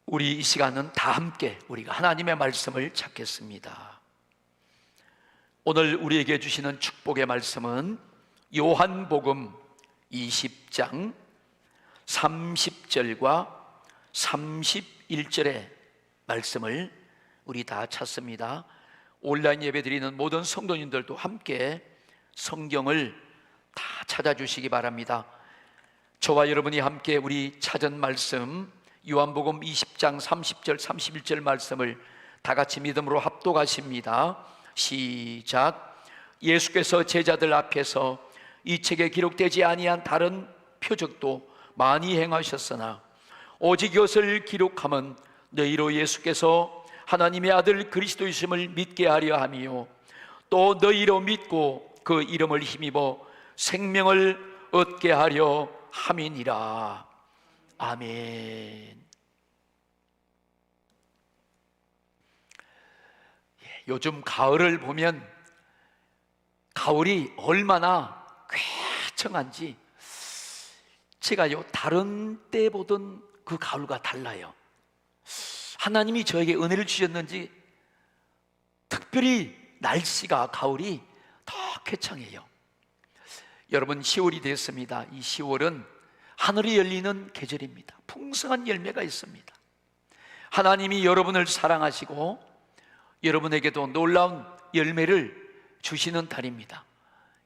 우리 이 시간은 다 함께 우리가 하나님의 말씀을 찾겠습니다. 오늘 우리에게 주시는 축복의 말씀은 요한복음 20장 30절과 31절의 말씀을 우리 다 찾습니다. 온라인 예배 드리는 모든 성도님들도 함께 성경을 다 찾아주시기 바랍니다. 저와 여러분이 함께 우리 찾은 말씀 요한복음 20장 30절 31절 말씀을 다 같이 믿음으로 합독하십니다. 시작. 예수께서 제자들 앞에서 이 책에 기록되지 아니한 다른 표적도 많이 행하셨으나 오직 이것을 기록함은 너희로 예수께서 하나님의 아들 그리스도이심을 믿게 하려 함이요 또 너희로 믿고 그 이름을 힘입어 생명을 얻게 하려 함이니라. 아멘. 요즘 가을을 보면 가을이 얼마나 쾌청한지 제가요 다른 때 보던 그 가을과 달라요. 하나님이 저에게 은혜를 주셨는지 특별히 날씨가 가을이 더 쾌청해요. 여러분 10월이 됐습니다. 이 10월은 하늘이 열리는 계절입니다. 풍성한 열매가 있습니다. 하나님이 여러분을 사랑하시고 여러분에게도 놀라운 열매를 주시는 달입니다.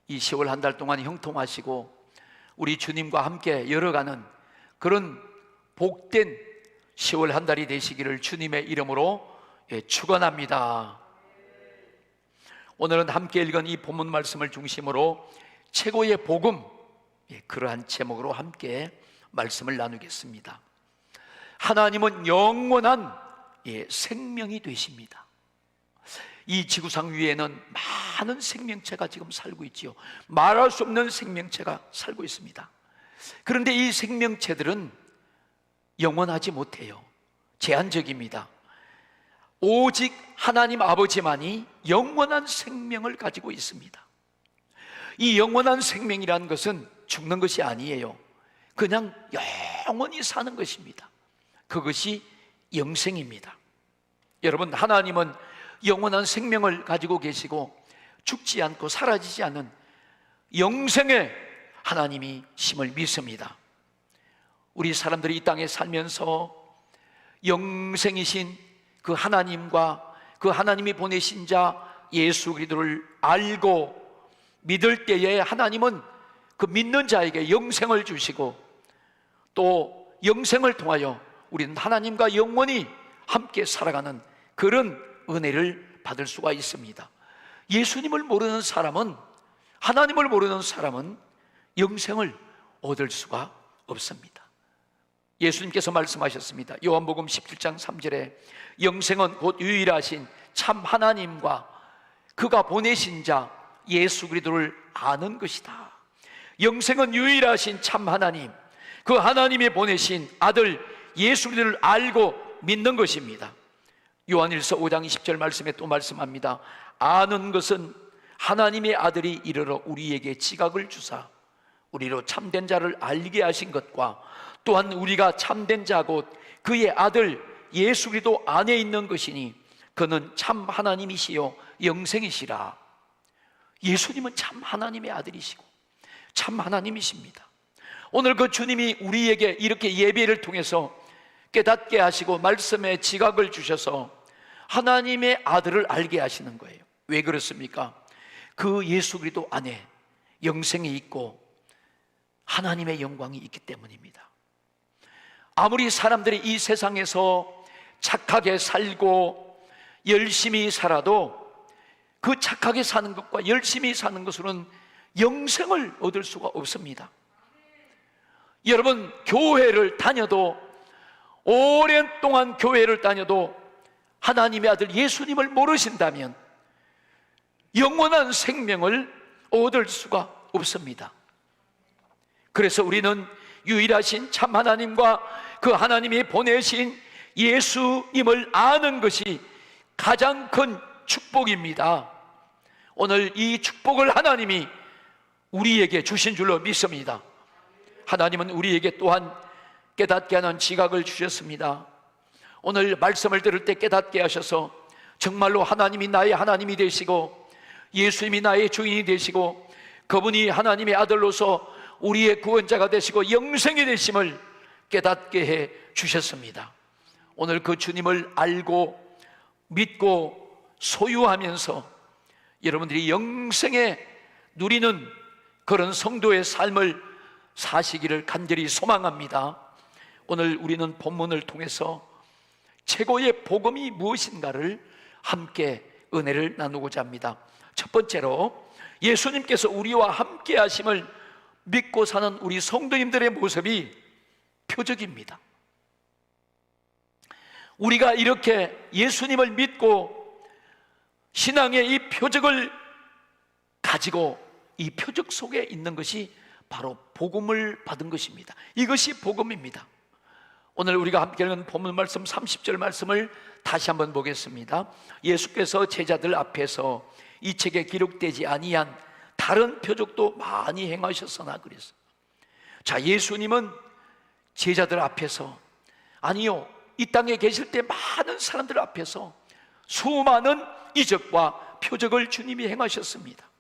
이 10월 한 달 동안 형통하시고 우리 주님과 함께 열어가는 그런 복된 10월 한 달이 되시기를 주님의 이름으로 축원합니다. 오늘은 함께 읽은 이 본문 말씀을 중심으로 최고의 복음, 그러한 제목으로 함께 말씀을 나누겠습니다. 하나님은 영원한 생명이 되십니다. 이 지구상 위에는 많은 생명체가 지금 살고 있지요. 말할 수 없는 생명체가 살고 있습니다. 그런데 이 생명체들은 영원하지 못해요. 제한적입니다. 오직 하나님 아버지만이 영원한 생명을 가지고 있습니다. 이 영원한 생명이라는 것은 죽는 것이 아니에요. 그냥 영원히 사는 것입니다. 그것이 영생입니다. 여러분, 하나님은 영원한 생명을 가지고 계시고 죽지 않고 사라지지 않는 영생의 하나님이 심을 믿습니다. 우리 사람들이 이 땅에 살면서 영생이신 그 하나님과 그 하나님이 보내신 자 예수 그리스도를 알고 믿을 때에 하나님은 그 믿는 자에게 영생을 주시고 또 영생을 통하여 우리는 하나님과 영원히 함께 살아가는 그런 은혜를 받을 수가 있습니다. 예수님을 모르는 사람은, 하나님을 모르는 사람은 영생을 얻을 수가 없습니다. 예수님께서 말씀하셨습니다. 요한복음 17장 3절에 영생은 곧 유일하신 참 하나님과 그가 보내신 자 예수 그리스도를 아는 것이다. 영생은 유일하신 참 하나님, 그 하나님이 보내신 아들 예수 그리스도를 알고 믿는 것입니다. 요한일서 5장 20절 말씀에 또 말씀합니다. 아는 것은 하나님의 아들이 이르러 우리에게 지각을 주사 우리로 참된 자를 알게 하신 것과 또한 우리가 참된 자 곧 그의 아들 예수 그리스도 안에 있는 것이니 그는 참 하나님이시요 영생이시라. 예수님은 참 하나님의 아들이시고 참 하나님이십니다. 오늘 그 주님이 우리에게 이렇게 예배를 통해서 깨닫게 하시고 말씀에 지각을 주셔서 하나님의 아들을 알게 하시는 거예요. 왜 그렇습니까? 그 예수 그리스도 안에 영생이 있고 하나님의 영광이 있기 때문입니다. 아무리 사람들이 이 세상에서 착하게 살고 열심히 살아도 그 착하게 사는 것과 열심히 사는 것으로는 영생을 얻을 수가 없습니다. 여러분, 교회를 다녀도 오랜 동안 교회를 다녀도 하나님의 아들 예수님을 모르신다면 영원한 생명을 얻을 수가 없습니다. 그래서 우리는 유일하신 참 하나님과 그 하나님이 보내신 예수님을 아는 것이 가장 큰 축복입니다. 오늘 이 축복을 하나님이 우리에게 주신 줄로 믿습니다. 하나님은 우리에게 또한 깨닫게 하는 지각을 주셨습니다. 오늘 말씀을 들을 때 깨닫게 하셔서 정말로 하나님이 나의 하나님이 되시고 예수님이 나의 주인이 되시고 그분이 하나님의 아들로서 우리의 구원자가 되시고 영생이 되심을 깨닫게 해 주셨습니다. 오늘 그 주님을 알고 믿고 소유하면서 여러분들이 영생에 누리는 그런 성도의 삶을 사시기를 간절히 소망합니다. 오늘 우리는 본문을 통해서 최고의 복음이 무엇인가를 함께 은혜를 나누고자 합니다. 첫 번째로 예수님께서 우리와 함께 하심을 믿고 사는 우리 성도님들의 모습이 표적입니다. 우리가 이렇게 예수님을 믿고 신앙의 이 표적을 가지고 이 표적 속에 있는 것이 바로 복음을 받은 것입니다. 이것이 복음입니다. 오늘 우리가 함께 읽은 본문 말씀 30절 말씀을 다시 한번 보겠습니다. 예수께서 제자들 앞에서 이 책에 기록되지 아니한 다른 표적도 많이 행하셨으나 그랬어요. 자, 예수님은 제자들 앞에서, 아니요, 이 땅에 계실 때 많은 사람들 앞에서 수많은 이적과 표적을 주님이 행하셨습니다.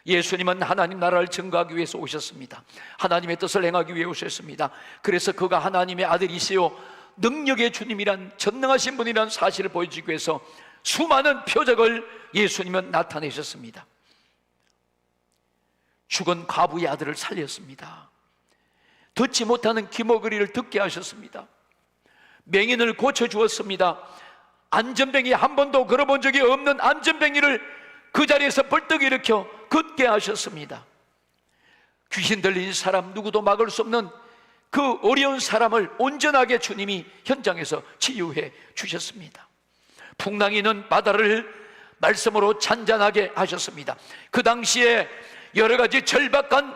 예수님은 하나님 나라를 증거하기 위해서 오셨습니다. 하나님의 뜻을 행하기 위해 오셨습니다. 그래서 그가 하나님의 아들이시요 능력의 주님이란, 전능하신 분이란 사실을 보여주기 위해서 수많은 표적을 예수님은 나타내셨습니다. 죽은 과부의 아들을 살렸습니다. 듣지 못하는 귀머거리를 듣게 하셨습니다. 맹인을 고쳐주었습니다. 안전뱅이, 한 번도 걸어본 적이 없는 안전뱅이를 그 자리에서 벌떡 일으켜 걷게 하셨습니다. 귀신 들린 사람, 누구도 막을 수 없는 그 어려운 사람을 온전하게 주님이 현장에서 치유해 주셨습니다. 풍랑이는 바다를 말씀으로 잔잔하게 하셨습니다. 그 당시에 여러 가지 절박한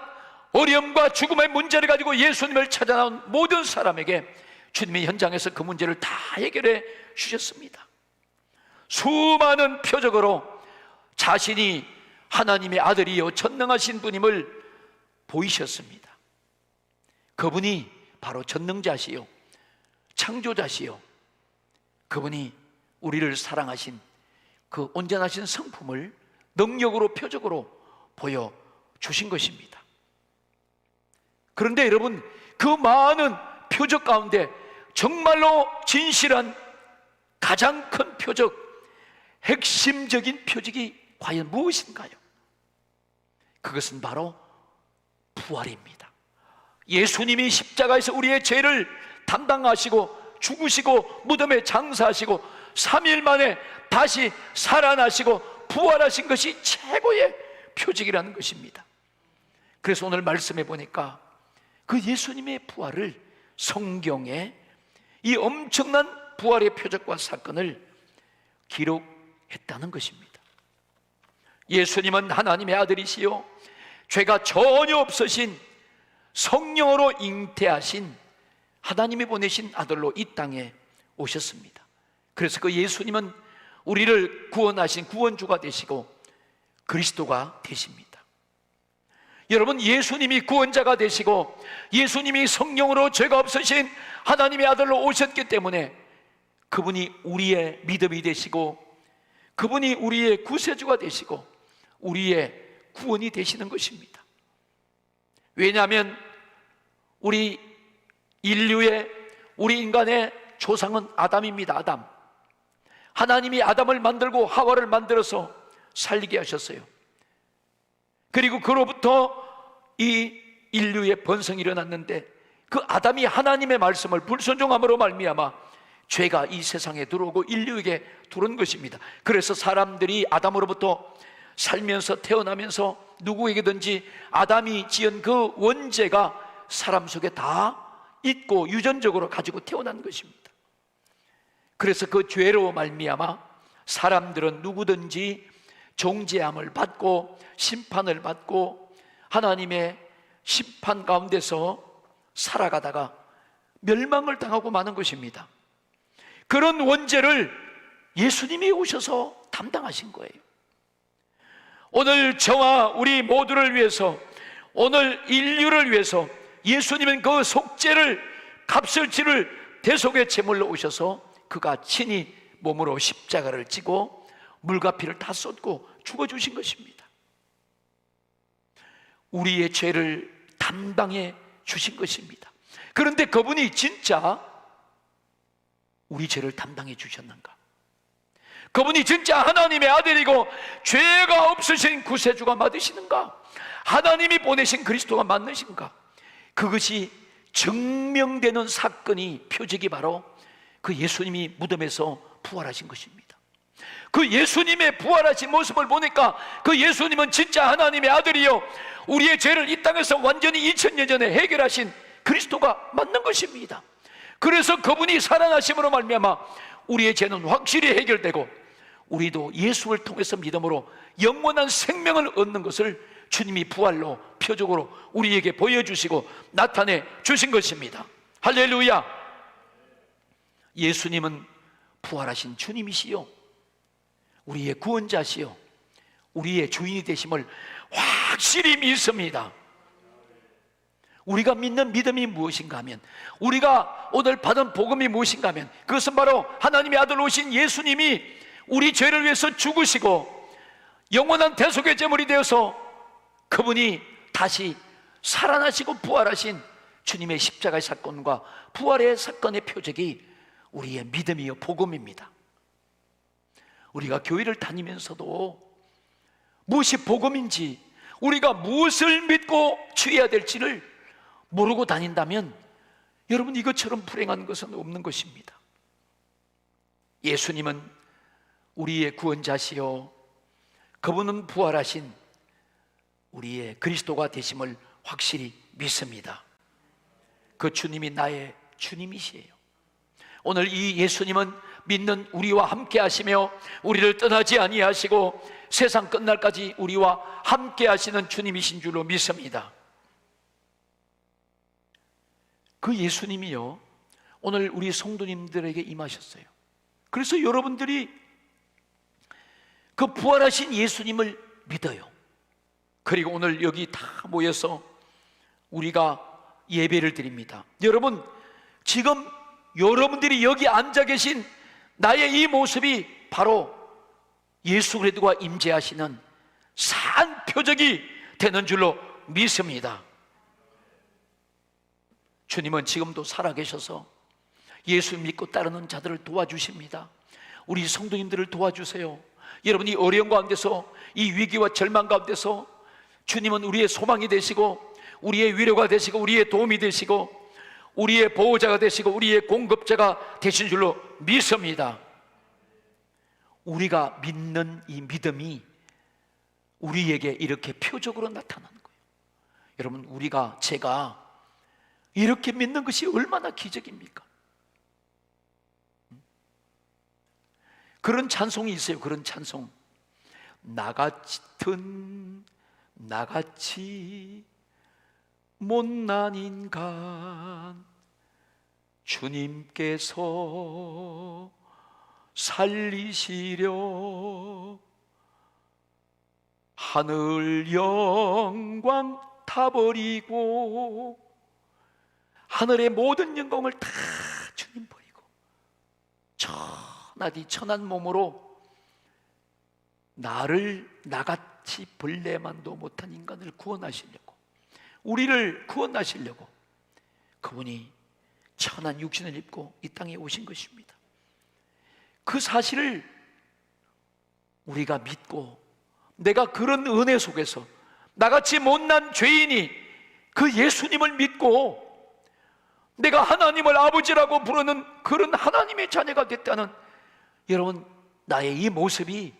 어려움과 죽음의 문제를 가지고 예수님을 찾아 나온 모든 사람에게 주님이 현장에서 그 문제를 다 해결해 주셨습니다. 수많은 표적으로 자신이 하나님의 아들이요 전능하신 분임을 보이셨습니다. 그분이 바로 전능자시요 창조자시요, 그분이 우리를 사랑하신 그 온전하신 성품을 능력으로 표적으로 보여주신 것입니다. 그런데 여러분, 그 많은 표적 가운데 정말로 진실한 가장 큰 표적, 핵심적인 표적이 과연 무엇인가요? 그것은 바로 부활입니다. 예수님이 십자가에서 우리의 죄를 담당하시고 죽으시고 무덤에 장사하시고 3일 만에 다시 살아나시고 부활하신 것이 최고의 표적이라는 것입니다. 그래서 오늘 말씀해 보니까 그 예수님의 부활을 성경에 이 엄청난 부활의 표적과 사건을 기록했다는 것입니다. 예수님은 하나님의 아들이시요 죄가 전혀 없으신 성령으로 잉태하신 하나님이 보내신 아들로 이 땅에 오셨습니다. 그래서 그 예수님은 우리를 구원하신 구원주가 되시고 그리스도가 되십니다. 여러분, 예수님이 구원자가 되시고 예수님이 성령으로 죄가 없으신 하나님의 아들로 오셨기 때문에 그분이 우리의 믿음이 되시고 그분이 우리의 구세주가 되시고 우리의 구원이 되시는 것입니다. 왜냐하면 우리 인류의, 우리 인간의 조상은 아담입니다. 아담. 하나님이 아담을 만들고 하와를 만들어서 살리게 하셨어요. 그리고 그로부터 이 인류의 번성이 일어났는데 그 아담이 하나님의 말씀을 불순종함으로 말미암아 죄가 이 세상에 들어오고 인류에게 들어온 것입니다. 그래서 사람들이 아담으로부터 살면서 태어나면서 누구에게든지 아담이 지은 그 원죄가 사람 속에 다 있고 유전적으로 가지고 태어난 것입니다. 그래서 그 죄로 말미암아 사람들은 누구든지 정죄함을 받고 심판을 받고 하나님의 심판 가운데서 살아가다가 멸망을 당하고 마는 것입니다. 그런 원죄를 예수님이 오셔서 담당하신 거예요. 오늘 저와 우리 모두를 위해서, 오늘 인류를 위해서 예수님은 그 속죄를, 값을 치를 대속의 제물로 오셔서 그가 친히 몸으로 십자가를 지고 물과 피를 다 쏟고 죽어주신 것입니다. 우리의 죄를 담당해 주신 것입니다. 그런데 그분이 진짜 우리 죄를 담당해 주셨는가? 그분이 진짜 하나님의 아들이고 죄가 없으신 구세주가 맞으시는가? 하나님이 보내신 그리스도가 맞으신가? 그것이 증명되는 사건이, 표적이 바로 그 예수님이 무덤에서 부활하신 것입니다. 그 예수님의 부활하신 모습을 보니까 그 예수님은 진짜 하나님의 아들이요, 우리의 죄를 이 땅에서 완전히 2000년 전에 해결하신 그리스도가 맞는 것입니다. 그래서 그분이 살아나심으로 말미암아 우리의 죄는 확실히 해결되고 우리도 예수를 통해서 믿음으로 영원한 생명을 얻는 것을 주님이 부활로, 표적으로 우리에게 보여주시고 나타내 주신 것입니다. 할렐루야! 예수님은 부활하신 주님이시요, 우리의 구원자시요, 우리의 주인이 되심을 확실히 믿습니다. 우리가 믿는 믿음이 무엇인가 하면, 우리가 오늘 받은 복음이 무엇인가 하면, 그것은 바로 하나님의 아들 오신 예수님이 우리 죄를 위해서 죽으시고 영원한 대속의 제물이 되어서 그분이 다시 살아나시고 부활하신 주님의 십자가의 사건과 부활의 사건의 표적이 우리의 믿음이요, 복음입니다. 우리가 교회를 다니면서도 무엇이 복음인지, 우리가 무엇을 믿고 취해야 될지를 모르고 다닌다면 여러분, 이것처럼 불행한 것은 없는 것입니다. 예수님은 우리의 구원자시요, 그분은 부활하신 우리의 그리스도가 되심을 확실히 믿습니다. 그 주님이 나의 주님이시에요. 오늘 이 예수님은 믿는 우리와 함께 하시며 우리를 떠나지 아니하시고 세상 끝날까지 우리와 함께 하시는 주님이신 줄로 믿습니다. 그 예수님이요, 오늘 우리 성도님들에게 임하셨어요. 그래서 여러분들이 그 부활하신 예수님을 믿어요. 그리고 오늘 여기 다 모여서 우리가 예배를 드립니다. 여러분, 지금 여러분들이 여기 앉아 계신 나의 이 모습이 바로 예수 그리스도가 임재하시는 산 표적이 되는 줄로 믿습니다. 주님은 지금도 살아계셔서 예수 믿고 따르는 자들을 도와주십니다. 우리 성도님들을 도와주세요. 여러분이 어려운 가운데서, 이 위기와 절망 가운데서 주님은 우리의 소망이 되시고 우리의 위로가 되시고 우리의 도움이 되시고 우리의 보호자가 되시고 우리의 공급자가 되신 줄로 믿습니다. 우리가 믿는 이 믿음이 우리에게 이렇게 표적으로 나타나는 거예요. 여러분, 제가 이렇게 믿는 것이 얼마나 기적입니까? 그런 찬송이 있어요. 그런 찬송. 나같이 못난 인간 주님께서 살리시려 하늘 영광 타버리고, 하늘의 모든 영광을 다 주님 버리고 천한 몸으로 나같이 벌레만도 못한 인간을 구원하시려고, 우리를 구원하시려고 그분이 천한 육신을 입고 이 땅에 오신 것입니다. 그 사실을 우리가 믿고, 내가 그런 은혜 속에서 나같이 못난 죄인이 그 예수님을 믿고 내가 하나님을 아버지라고 부르는 그런 하나님의 자녀가 됐다는, 여러분, 나의 이 모습이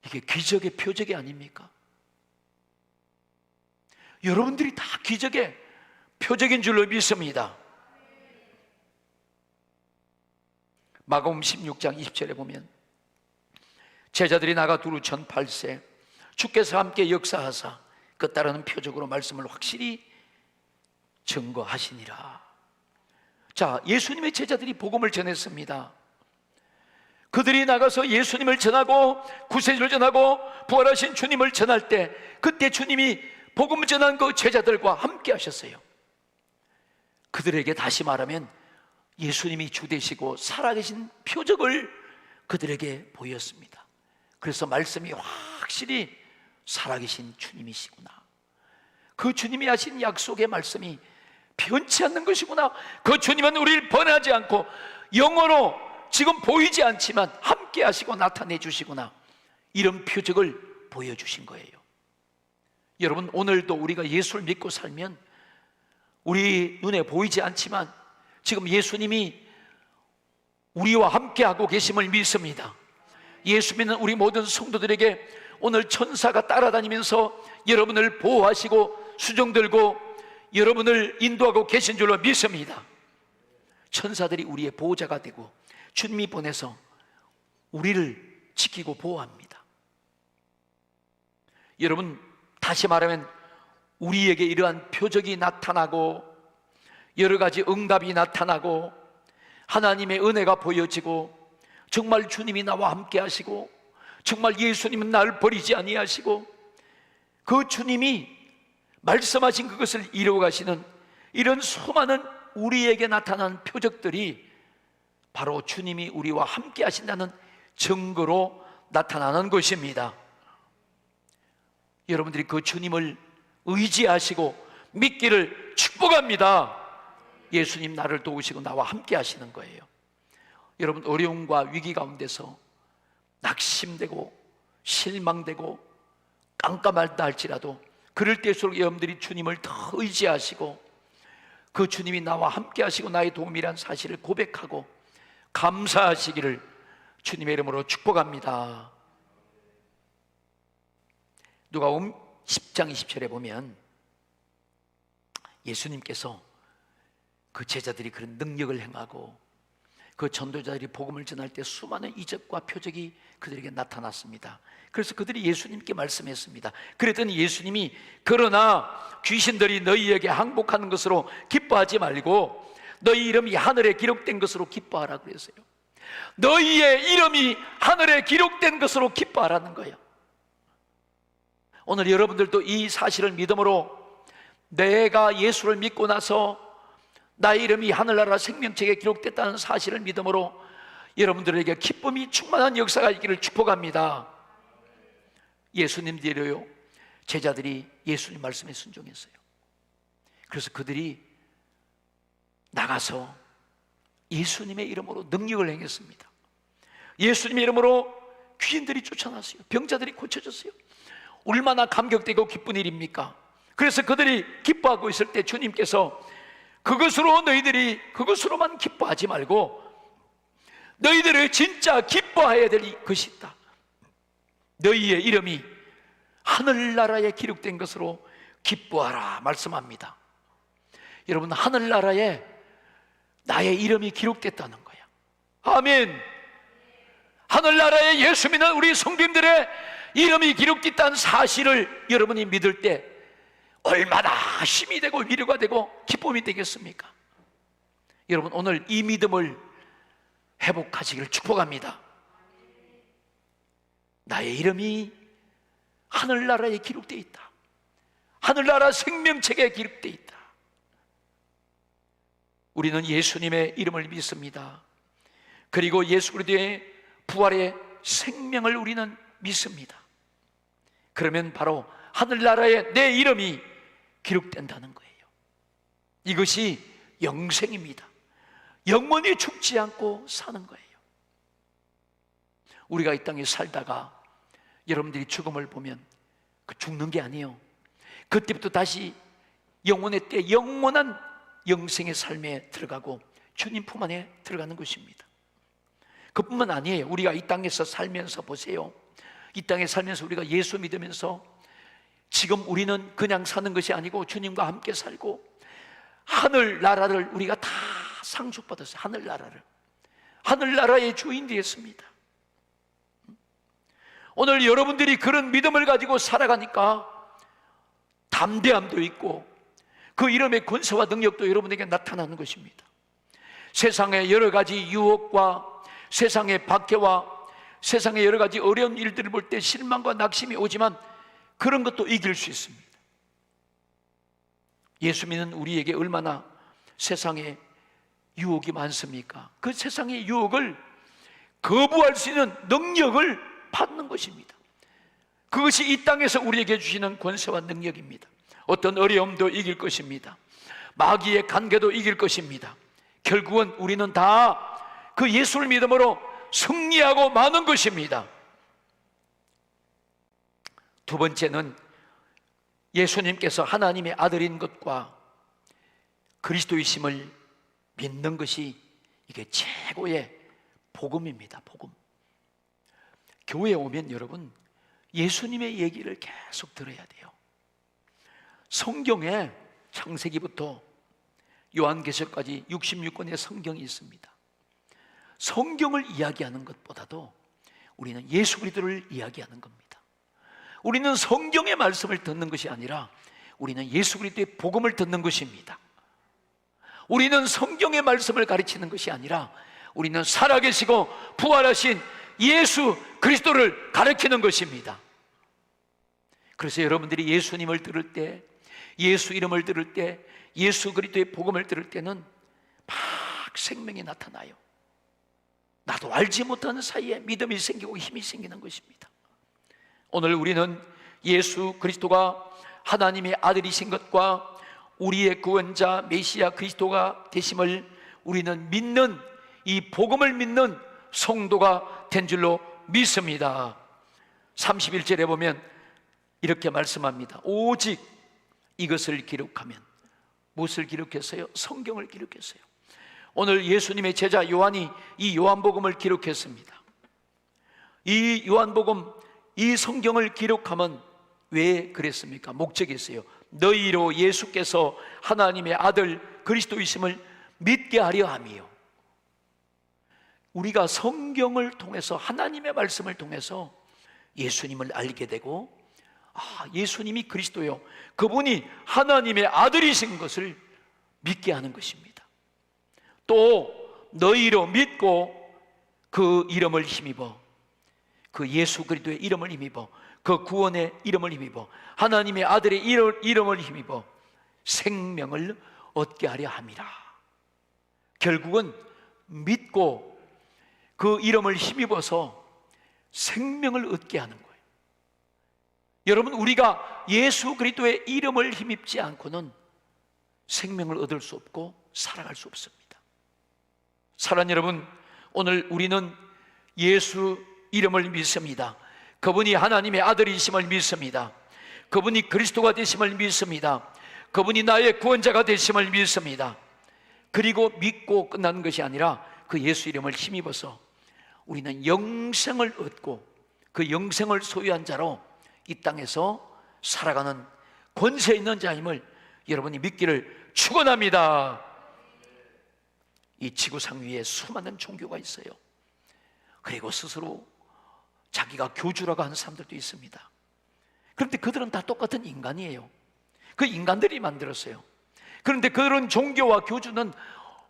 이게 기적의 표적이 아닙니까? 여러분들이 다 기적의 표적인 줄로 믿습니다. 마가복음 16장 20절에 보면 제자들이 나가 두루 전 8세 주께서 함께 역사하사 그 따르는 표적으로 말씀을 확실히 증거하시니라. 자, 예수님의 제자들이 복음을 전했습니다. 그들이 나가서 예수님을 전하고 구세주를 전하고 부활하신 주님을 전할 때, 그때 주님이 복음을 전한 그 제자들과 함께 하셨어요. 그들에게 다시 말하면 예수님이 주 되시고 살아계신 표적을 그들에게 보였습니다. 그래서 말씀이 확실히 살아계신 주님이시구나, 그 주님이 하신 약속의 말씀이 변치 않는 것이구나, 그 주님은 우리를 번하지 않고 영어로 지금 보이지 않지만 함께 하시고 나타내 주시구나, 이런 표적을 보여주신 거예요. 여러분, 오늘도 우리가 예수를 믿고 살면 우리 눈에 보이지 않지만 지금 예수님이 우리와 함께 하고 계심을 믿습니다. 예수 믿는 우리 모든 성도들에게 오늘 천사가 따라다니면서 여러분을 보호하시고 수종 들고 여러분을 인도하고 계신 줄로 믿습니다. 천사들이 우리의 보호자가 되고 주님이 보내서 우리를 지키고 보호합니다. 여러분, 다시 말하면 우리에게 이러한 표적이 나타나고 여러 가지 응답이 나타나고 하나님의 은혜가 보여지고 정말 주님이 나와 함께 하시고 정말 예수님은 나를 버리지 아니하시고 그 주님이 말씀하신 그것을 이루어 가시는 이런 수많은 우리에게 나타난 표적들이 바로 주님이 우리와 함께 하신다는 증거로 나타나는 것입니다. 여러분들이 그 주님을 의지하시고 믿기를 축복합니다. 예수님 나를 도우시고 나와 함께 하시는 거예요. 여러분, 어려움과 위기 가운데서 낙심되고 실망되고 깜깜하다 할지라도 그럴 때일수록 여러분들이 주님을 더 의지하시고 그 주님이 나와 함께 하시고 나의 도움이란 사실을 고백하고 감사하시기를 주님의 이름으로 축복합니다. 누가복음 10장 20절에 보면 예수님께서 그 제자들이 그런 능력을 행하고 그 전도자들이 복음을 전할 때 수많은 이적과 표적이 그들에게 나타났습니다. 그래서 그들이 예수님께 말씀했습니다. 그랬더니 예수님이 그러나 귀신들이 너희에게 항복하는 것으로 기뻐하지 말고 너희 이름이 하늘에 기록된 것으로 기뻐하라 그랬어요. 너희의 이름이 하늘에 기록된 것으로 기뻐하라는 거예요. 오늘 여러분들도 이 사실을 믿음으로 내가 예수를 믿고 나서 나의 이름이 하늘나라 생명책에 기록됐다는 사실을 믿음으로 여러분들에게 기쁨이 충만한 역사가 있기를 축복합니다. 예수님들이요, 제자들이 예수님 말씀에 순종했어요. 그래서 그들이 나가서 예수님의 이름으로 능력을 행했습니다. 예수님의 이름으로 귀신들이 쫓아났어요. 병자들이 고쳐졌어요. 얼마나 감격되고 기쁜 일입니까? 그래서 그들이 기뻐하고 있을 때 주님께서 그것으로만 기뻐하지 말고 너희들이 진짜 기뻐해야 될 것이 있다. 너희의 이름이 하늘나라에 기록된 것으로 기뻐하라 말씀합니다. 여러분, 하늘나라에 나의 이름이 기록됐다는 거야. 아멘. 하늘나라에 예수 믿는 우리 성도님들의 이름이 기록됐다는 사실을 여러분이 믿을 때 얼마나 힘이 되고 위로가 되고 기쁨이 되겠습니까? 여러분, 오늘 이 믿음을 회복하시기를 축복합니다. 나의 이름이 하늘나라에 기록되어 있다. 하늘나라 생명책에 기록되어 있다. 우리는 예수님의 이름을 믿습니다. 그리고 예수 그리스도의 부활의 생명을 우리는 믿습니다. 그러면 바로 하늘나라에 내 이름이 기록된다는 거예요. 이것이 영생입니다. 영원히 죽지 않고 사는 거예요. 우리가 이 땅에 살다가 여러분들이 죽음을 보면 그 죽는 게 아니에요. 그때부터 다시 영혼의 때 영원한 영생의 삶에 들어가고 주님 품 안에 들어가는 것입니다. 그뿐만 아니에요. 우리가 이 땅에서 살면서 보세요. 이 땅에 살면서 우리가 예수 믿으면서 지금 우리는 그냥 사는 것이 아니고 주님과 함께 살고 하늘나라를 우리가 다 상속받았어요. 하늘나라의 주인 되었습니다. 오늘 여러분들이 그런 믿음을 가지고 살아가니까 담대함도 있고 그 이름의 권세와 능력도 여러분에게 나타나는 것입니다. 세상의 여러 가지 유혹과 세상의 박해와 세상의 여러 가지 어려운 일들을 볼 때 실망과 낙심이 오지만 그런 것도 이길 수 있습니다. 예수 믿는 우리에게 얼마나 세상에 유혹이 많습니까? 그 세상의 유혹을 거부할 수 있는 능력을 받는 것입니다. 그것이 이 땅에서 우리에게 주시는 권세와 능력입니다. 어떤 어려움도 이길 것입니다. 마귀의 관계도 이길 것입니다. 결국은 우리는 다 그 예수를 믿음으로 승리하고 마는 것입니다. 두 번째는 예수님께서 하나님의 아들인 것과 그리스도이심을 믿는 것이 이게 최고의 복음입니다. 복음. 교회에 오면 여러분 예수님의 얘기를 계속 들어야 돼요. 성경에 창세기부터 요한계시록까지 66권의 성경이 있습니다. 성경을 이야기하는 것보다도 우리는 예수 그리스도를 이야기하는 겁니다. 우리는 성경의 말씀을 듣는 것이 아니라 우리는 예수 그리스도의 복음을 듣는 것입니다. 우리는 성경의 말씀을 가르치는 것이 아니라 우리는 살아계시고 부활하신 예수 그리스도를 가르치는 것입니다. 그래서 여러분들이 예수님을 들을 때, 예수 이름을 들을 때, 예수 그리스도의 복음을 들을 때는 막 생명이 나타나요. 나도 알지 못하는 사이에 믿음이 생기고 힘이 생기는 것입니다. 오늘 우리는 예수 그리스도가 하나님의 아들이신 것과 우리의 구원자 메시아 그리스도가 되심을 우리는 믿는, 이 복음을 믿는 성도가 된 줄로 믿습니다. 31절에 보면 이렇게 말씀합니다. 오직 이것을 기록하면, 무엇을 기록했어요? 성경을 기록했어요. 오늘 예수님의 제자 요한이 이 요한복음을 기록했습니다. 이 요한복음, 이 성경을 기록하면 왜 그랬습니까? 목적이 있어요. 너희로 예수께서 하나님의 아들 그리스도이심을 믿게 하려 함이요. 우리가 성경을 통해서, 하나님의 말씀을 통해서 예수님을 알게 되고, 예수님이 그리스도요, 그분이 하나님의 아들이신 것을 믿게 하는 것입니다. 또 너희로 믿고 그 이름을 힘입어, 그 예수 그리스도의 이름을 힘입어, 그 구원의 이름을 힘입어, 하나님의 아들의 이름을 힘입어 생명을 얻게 하려 함이라. 결국은 믿고 그 이름을 힘입어서 생명을 얻게 하는 거예요. 여러분, 우리가 예수 그리스도의 이름을 힘입지 않고는 생명을 얻을 수 없고 살아갈 수 없습니다. 사랑하는 여러분, 오늘 우리는 예수 이름을 믿습니다. 그분이 하나님의 아들이심을 믿습니다. 그분이 그리스도가 되심을 믿습니다. 그분이 나의 구원자가 되심을 믿습니다. 그리고 믿고 끝나는 것이 아니라 그 예수 이름을 힘입어서 우리는 영생을 얻고 그 영생을 소유한 자로 이 땅에서 살아가는 권세 있는 자임을 여러분이 믿기를 축원합니다. 이 지구상 위에 수많은 종교가 있어요. 그리고 스스로 자기가 교주라고 하는 사람들도 있습니다. 그런데 그들은 다 똑같은 인간이에요. 그 인간들이 만들었어요. 그런데 그런 종교와 교주는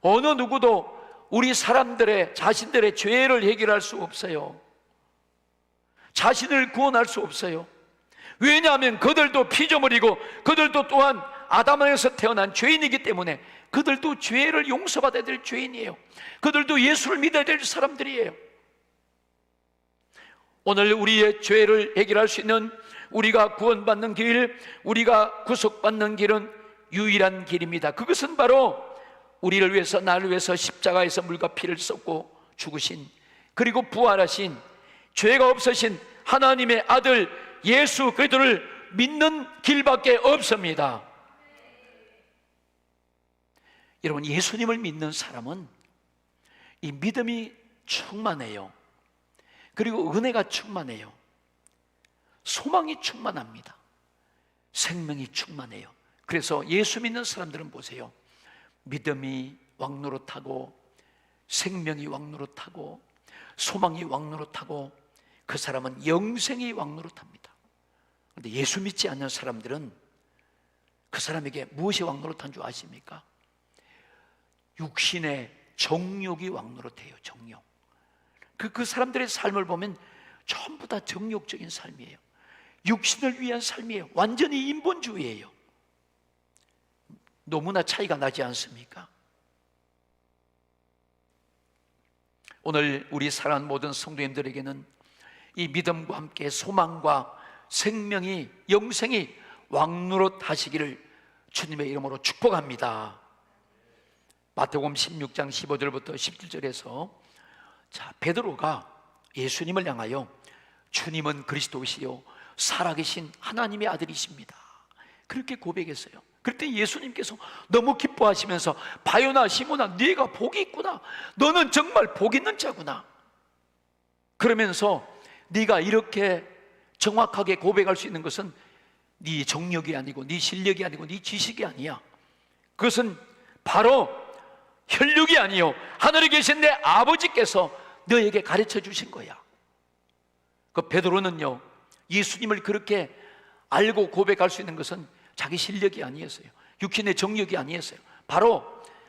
어느 누구도 우리 사람들의 자신들의 죄를 해결할 수 없어요. 자신을 구원할 수 없어요. 왜냐하면 그들도 피조물이고 그들도 또한 아담에서 태어난 죄인이기 때문에 그들도 죄를 용서받아야 될 죄인이에요. 그들도 예수를 믿어야 될 사람들이에요. 오늘 우리의 죄를 해결할 수 있는, 우리가 구원받는 길, 우리가 구속받는 길은 유일한 길입니다. 그것은 바로 우리를 위해서, 나를 위해서 십자가에서 물과 피를 쏟고 죽으신, 그리고 부활하신, 죄가 없으신 하나님의 아들 예수 그리스도를 믿는 길밖에 없습니다. 여러분, 예수님을 믿는 사람은 이 믿음이 충만해요. 그리고 은혜가 충만해요. 소망이 충만합니다. 생명이 충만해요. 그래서 예수 믿는 사람들은 보세요. 믿음이 왕노릇하고 생명이 왕노릇하고 소망이 왕노릇하고 그 사람은 영생이 왕노릇합니다. 그런데 예수 믿지 않는 사람들은 그 사람에게 무엇이 왕노릇한 줄 아십니까? 육신의 정욕이 왕노릇해요. 정욕. 그 사람들의 삶을 보면 전부 다 정욕적인 삶이에요. 육신을 위한 삶이에요. 완전히 인본주의예요. 너무나 차이가 나지 않습니까? 오늘 우리 사랑하는 모든 성도님들에게는 이 믿음과 함께 소망과 생명이, 영생이 왕노릇 하시기를 주님의 이름으로 축복합니다. 마태복음 16장 15절부터 17절에서 베드로가 예수님을 향하여 주님은 그리스도시요 살아계신 하나님의 아들이십니다, 그렇게 고백했어요. 그때 예수님께서 너무 기뻐하시면서 바요나 시몬아, 네가 복이 있구나, 너는 정말 복 있는 자구나, 그러면서 네가 이렇게 정확하게 고백할 수 있는 것은 네 정력이 아니고 네 실력이 아니고 네 지식이 아니야. 그것은 바로 혈육이 아니요 하늘에 계신 내 아버지께서 너에게 가르쳐 주신 거야. 그 베드로는요, 예수님을 그렇게 알고 고백할 수 있는 것은 자기 실력이 아니었어요. 육신의 정력이 아니었어요. 바로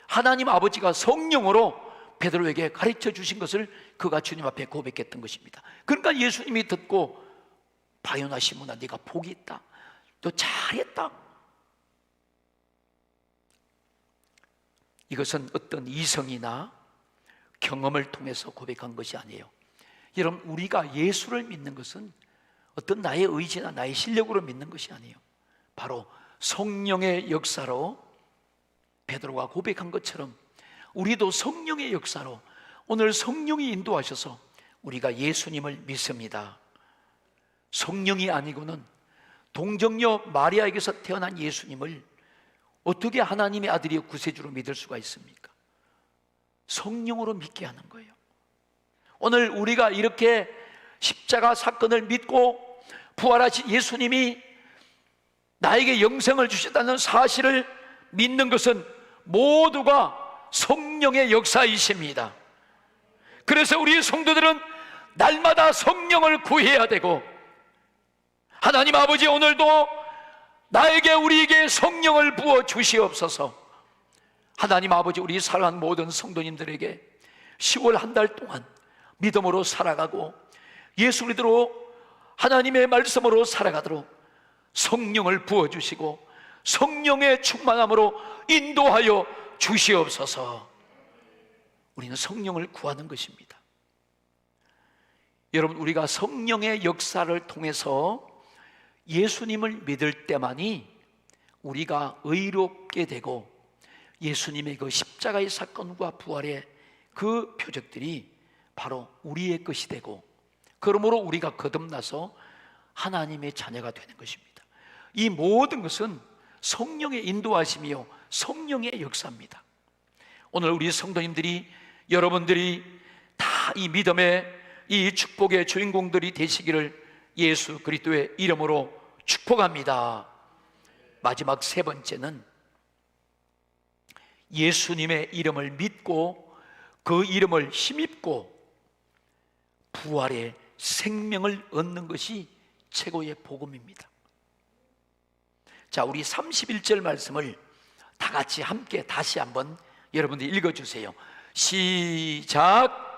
하나님 아버지가 성령으로 베드로에게 가르쳐 주신 것을 그가 주님 앞에 고백했던 것입니다. 그러니까 예수님이 듣고 바요나 시몬아, 네가 복이 있다, 너 잘했다. 이것은 어떤 이성이나 경험을 통해서 고백한 것이 아니에요. 여러분, 우리가 예수를 믿는 것은 어떤 나의 의지나 나의 실력으로 믿는 것이 아니에요. 바로 성령의 역사로 베드로가 고백한 것처럼 우리도 성령의 역사로 오늘 성령이 인도하셔서 우리가 예수님을 믿습니다. 성령이 아니고는 동정녀 마리아에게서 태어난 예수님을 어떻게 하나님의 아들이요 구세주로 믿을 수가 있습니까? 성령으로 믿게 하는 거예요. 오늘 우리가 이렇게 십자가 사건을 믿고 부활하신 예수님이 나에게 영생을 주셨다는 사실을 믿는 것은 모두가 성령의 역사이십니다. 그래서 우리 성도들은 날마다 성령을 구해야 되고, 하나님 아버지 오늘도 나에게 우리에게 성령을 부어 주시옵소서. 하나님 아버지, 우리 사랑하는 모든 성도님들에게 10월 한 달 동안 믿음으로 살아가고 예수 그리스도로 하나님의 말씀으로 살아가도록 성령을 부어주시고 성령의 충만함으로 인도하여 주시옵소서. 우리는 성령을 구하는 것입니다. 여러분, 우리가 성령의 역사를 통해서 예수님을 믿을 때만이 우리가 의롭게 되고 예수님의 그 십자가의 사건과 부활의 그 표적들이 바로 우리의 것이 되고, 그러므로 우리가 거듭나서 하나님의 자녀가 되는 것입니다. 이 모든 것은 성령의 인도하심이요 성령의 역사입니다. 오늘 우리 성도님들이, 여러분들이 다 이 믿음의 이 축복의 주인공들이 되시기를 예수 그리스도의 이름으로 축복합니다. 마지막 세 번째는 예수님의 이름을 믿고 그 이름을 힘입고 부활의 생명을 얻는 것이 최고의 복음입니다. 자, 우리 31절 말씀을 다 같이 함께 다시 한번 여러분들이 읽어주세요. 시작.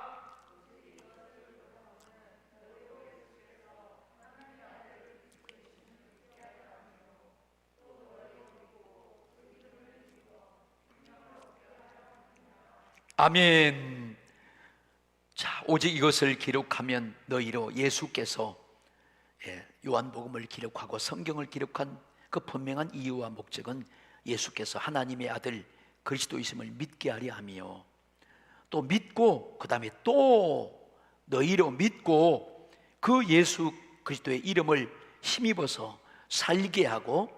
아멘. 자, 오직 이것을 기록하면 너희로 예수께서 요한복음을 기록하고 성경을 기록한 그 분명한 이유와 목적은 예수께서 하나님의 아들 그리스도이심을 믿게 하려 함이요, 또 믿고 그 다음에 또 너희로 믿고 그 예수 그리스도의 이름을 힘입어서 살게 하고,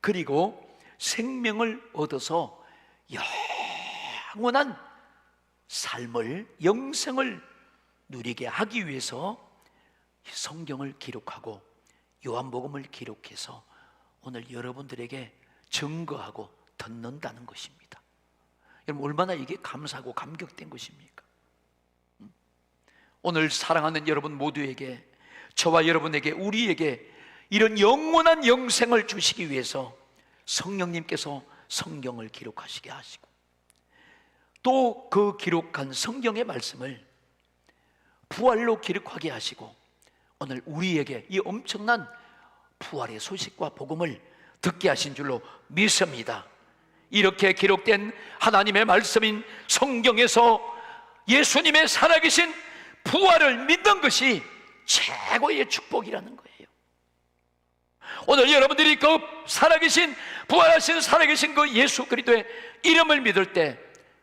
그리고 생명을 얻어서 영원한 삶을, 영생을 누리게 하기 위해서 성경을 기록하고 요한복음을 기록해서 오늘 여러분들에게 증거하고 듣는다는 것입니다. 여러분, 얼마나 이게 감사하고 감격된 것입니까? 오늘 사랑하는 여러분 모두에게, 저와 여러분에게, 우리에게 이런 영원한 영생을 주시기 위해서 성령님께서 성경을 기록하시게 하시고, 또 그 기록한 성경의 말씀을 부활로 기록하게 하시고 오늘 우리에게 이 엄청난 부활의 소식과 복음을 듣게 하신 줄로 믿습니다. 이렇게 기록된 하나님의 말씀인 성경에서 예수님의 살아계신 부활을 믿는 것이 최고의 축복이라는 거예요. 오늘 여러분들이 그 살아계신 부활하신 살아계신 그 예수 그리스도의 이름을 믿을 때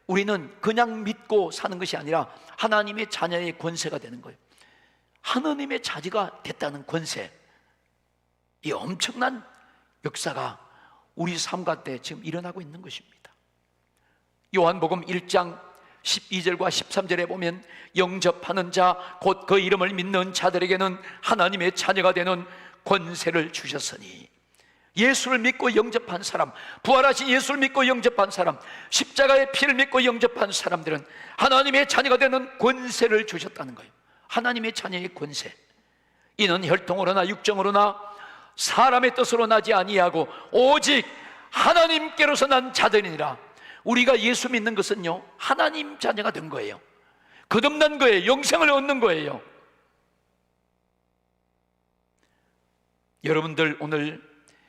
우리는 그냥 믿고 사는 것이 아니라 하나님의 자녀의 권세가 되는 거예요. 하나님의 자녀가 됐다는 권세, 이 엄청난 역사가 우리 삶 가운데 지금 일어나고 있는 것입니다. 요한복음 1장 12절과 13절에 보면 영접하는 자 곧 그 이름을 믿는 자들에게는 하나님의 자녀가 되는 권세를 주셨으니, 예수를 믿고 영접한 사람, 부활하신 예수를 믿고 영접한 사람, 십자가의 피를 믿고 영접한 사람들은 하나님의 자녀가 되는 권세를 주셨다는 거예요. 하나님의 자녀의 권세, 이는 혈통으로나 육정으로나 사람의 뜻으로 나지 아니하고 오직 하나님께로서 난 자들이니라. 우리가 예수 믿는 것은요, 하나님 자녀가 된 거예요. 거듭난 거예요. 영생을 얻는 거예요. 여러분들 오늘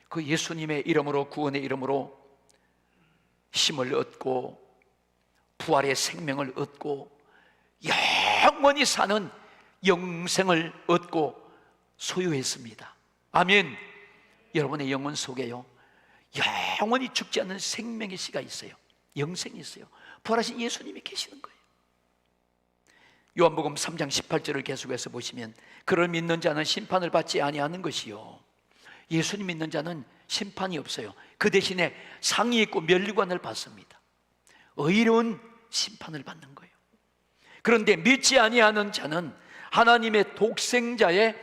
그 예수님의 이름으로, 구원의 이름으로 힘을 얻고 부활의 생명을 얻고 영원히 사는 영생을 얻고 소유했습니다. 아멘. 여러분의 영혼 속에요, 영원히 죽지 않는 생명의 씨가 있어요. 영생이 있어요. 부활하신 예수님이 계시는 거예요. 요한복음 3장 18절을 계속해서 보시면 그를 믿는 자는 심판을 받지 아니하는 것이요, 예수님 믿는 자는 심판이 없어요. 그 대신에 상이 있고 면류관을 받습니다. 의로운 심판을 받는 거예요. 그런데 믿지 아니하는 자는 하나님의 독생자의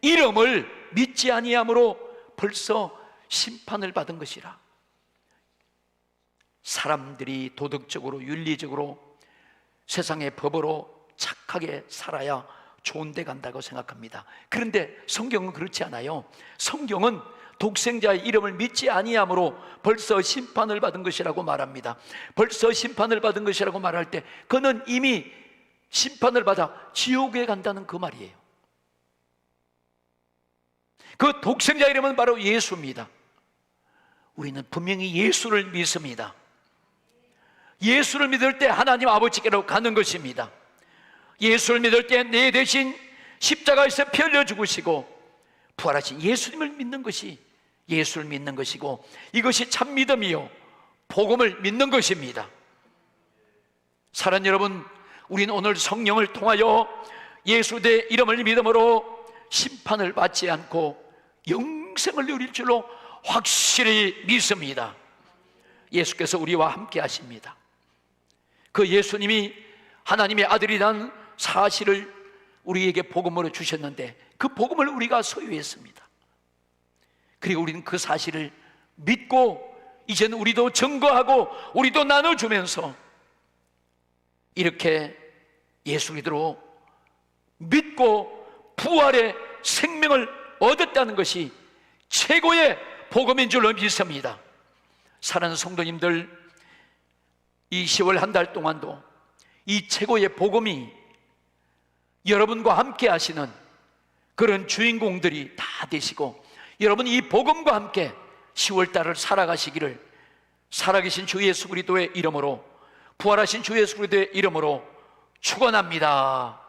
이름을 믿지 아니함으로 벌써 심판을 받은 것이라. 사람들이 도덕적으로 윤리적으로 세상의 법으로 착하게 살아야 좋은 데 간다고 생각합니다. 그런데 성경은 그렇지 않아요. 성경은 독생자의 이름을 믿지 아니함으로 벌써 심판을 받은 것이라고 말합니다. 벌써 심판을 받은 것이라고 말할 때 그는 이미 심판을 받아 지옥에 간다는 그 말이에요. 그 독생자 이름은 바로 예수입니다. 우리는 분명히 예수를 믿습니다. 예수를 믿을 때 하나님 아버지께로 가는 것입니다. 예수를 믿을 때 내 대신 십자가에서 피 흘려 죽으시고 부활하신 예수님을 믿는 것이 예수를 믿는 것이고, 이것이 참 믿음이요 복음을 믿는 것입니다. 사랑하는 여러분, 우리는 오늘 성령을 통하여 예수의 이름을 믿음으로 심판을 받지 않고 영생을 누릴 줄로 확실히 믿습니다. 예수께서 우리와 함께 하십니다. 그 예수님이 하나님의 아들이라는 사실을 우리에게 복음으로 주셨는데 그 복음을 우리가 소유했습니다. 그리고 우리는 그 사실을 믿고 이제는 우리도 증거하고 우리도 나눠주면서 이렇게 예수 그리스도로 믿고 부활의 생명을 얻었다는 것이 최고의 복음인 줄로 믿습니다. 사랑하는 성도님들, 이 10월 한 달 동안도 이 최고의 복음이 여러분과 함께 하시는 그런 주인공들이 다 되시고, 여러분 이 복음과 함께 10월 달을 살아가시기를 살아계신 주 예수 그리스도의 이름으로, 부활하신 주 예수 그리스도의 이름으로 축원합니다.